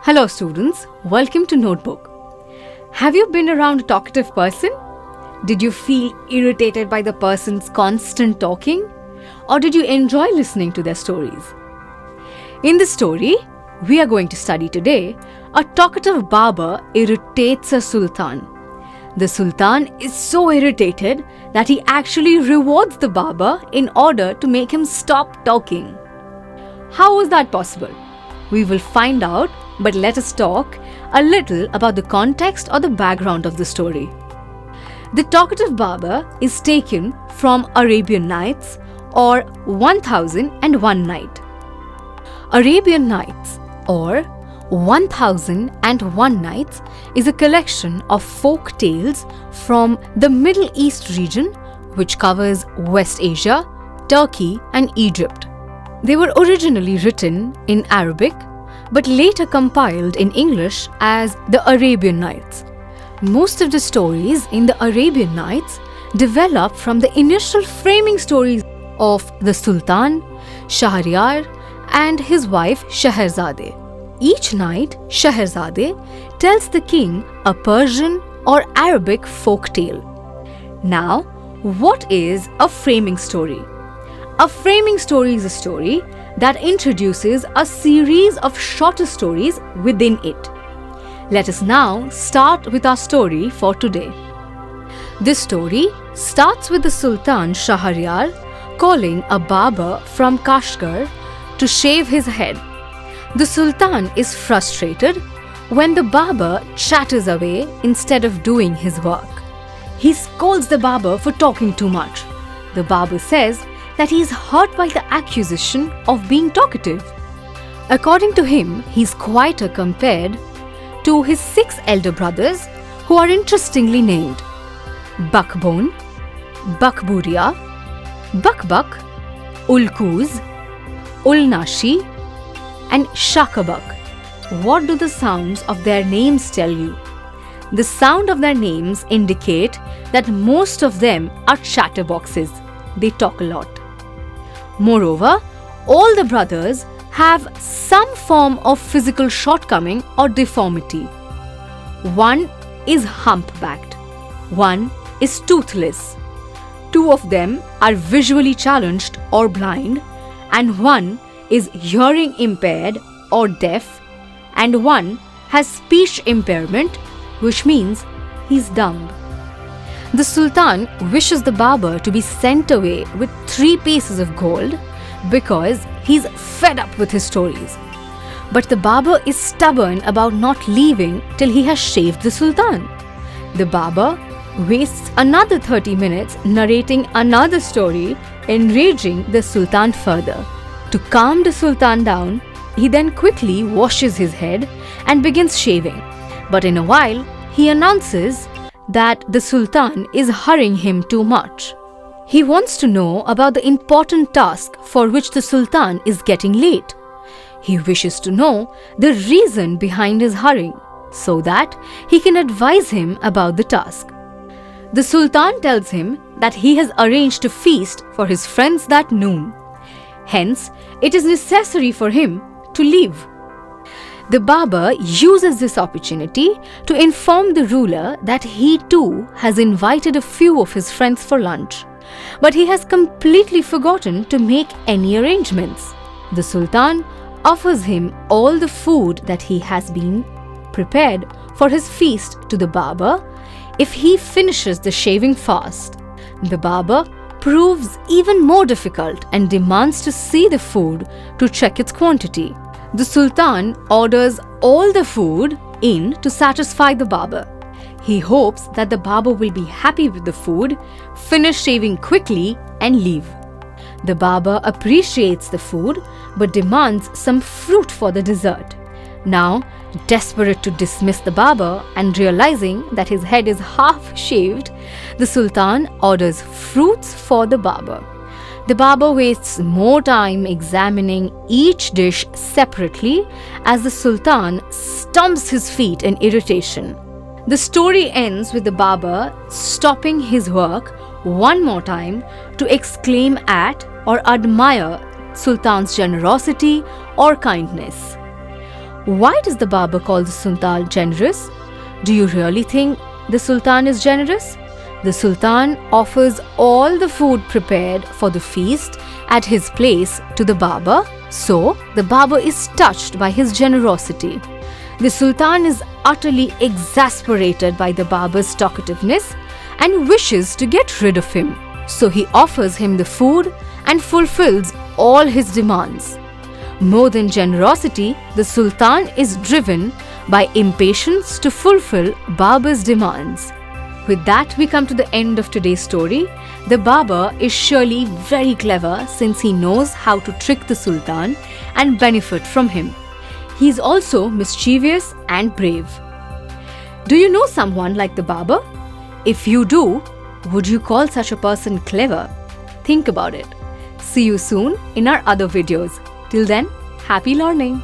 Hello students, welcome to Notebook. Have you been around a talkative person? Did you feel irritated by the person's constant talking? Or did you enjoy listening to their stories? In this story, we are going to study today, a talkative barber irritates a sultan. The sultan is so irritated that he actually rewards the barber in order to make him stop talking. How was that possible? We will find out, but let us talk a little about the context or the background of the story. The talkative barber is taken from Arabian Nights or 1001 Night. Arabian Nights or 1001 Nights is a collection of folk tales from the Middle East region, which covers West Asia, Turkey and Egypt. They were originally written in Arabic but later compiled in English as the Arabian Nights. Most of the stories in the Arabian Nights develop from the initial framing stories of the Sultan, Shahryar and his wife Scheherazade. Each night, Scheherazade tells the king a Persian or Arabic folk tale. Now, what is a framing story? A framing story is a story that introduces a series of shorter stories within it. Let us now start with our story for today. This story starts with the Sultan Shahryar calling a barber from Kashgar to shave his head. The Sultan is frustrated when the barber chatters away instead of doing his work. He scolds the barber for talking too much. The barber says that he is hurt by the accusation of being talkative. According to him, he is quieter compared to his 6 elder brothers, who are interestingly named Bakbone, Bakburia, Bakbak, Ulkuz, Ulnashi and Shakabak. What do the sounds of their names tell you? The sound of their names indicate that most of them are chatterboxes. They talk a lot. Moreover, all the brothers have some form of physical shortcoming or deformity. One is humpbacked, one is toothless, 2 of them are visually challenged or blind, and one is hearing impaired or deaf, and one has speech impairment, which means he's dumb. The Sultan wishes the barber to be sent away with 3 pieces of gold because he's fed up with his stories. But the barber is stubborn about not leaving till he has shaved the Sultan. The barber wastes another 30 minutes narrating another story, enraging the Sultan further. To calm the Sultan down, he then quickly washes his head and begins shaving. But in a while, he announces that the Sultan is hurrying him too much. He wants to know about the important task for which the Sultan is getting late. He wishes to know the reason behind his hurrying so that he can advise him about the task. The Sultan tells him that he has arranged a feast for his friends that noon. Hence, it is necessary for him to leave. The barber uses this opportunity to inform the ruler that he too has invited a few of his friends for lunch, but he has completely forgotten to make any arrangements. The Sultan offers him all the food that he has been prepared for his feast to the barber if he finishes the shaving fast. The barber proves even more difficult and demands to see the food to check its quantity. The Sultan orders all the food in to satisfy the barber. He hopes that the barber will be happy with the food, finish shaving quickly and leave. The barber appreciates the food but demands some fruit for the dessert. Now, desperate to dismiss the barber and realizing that his head is half shaved, the Sultan orders fruits for the barber. The barber wastes more time examining each dish separately as the Sultan stomps his feet in irritation. The story ends with the barber stopping his work one more time to exclaim at or admire Sultan's generosity or kindness. Why does the Barber call the Sultan generous? Do you really think the Sultan is generous? The Sultan offers all the food prepared for the feast at his place to the Barber, so the Barber is touched by his generosity. The Sultan is utterly exasperated by the Barber's talkativeness and wishes to get rid of him. So he offers him the food and fulfills all his demands. More than generosity, the Sultan is driven by impatience to fulfill Barber's demands. With that, we come to the end of today's story. The Barber is surely very clever since he knows how to trick the Sultan and benefit from him. He is also mischievous and brave. Do you know someone like the Barber? If you do, would you call such a person clever? Think about it. See you soon in our other videos. Till then, happy learning!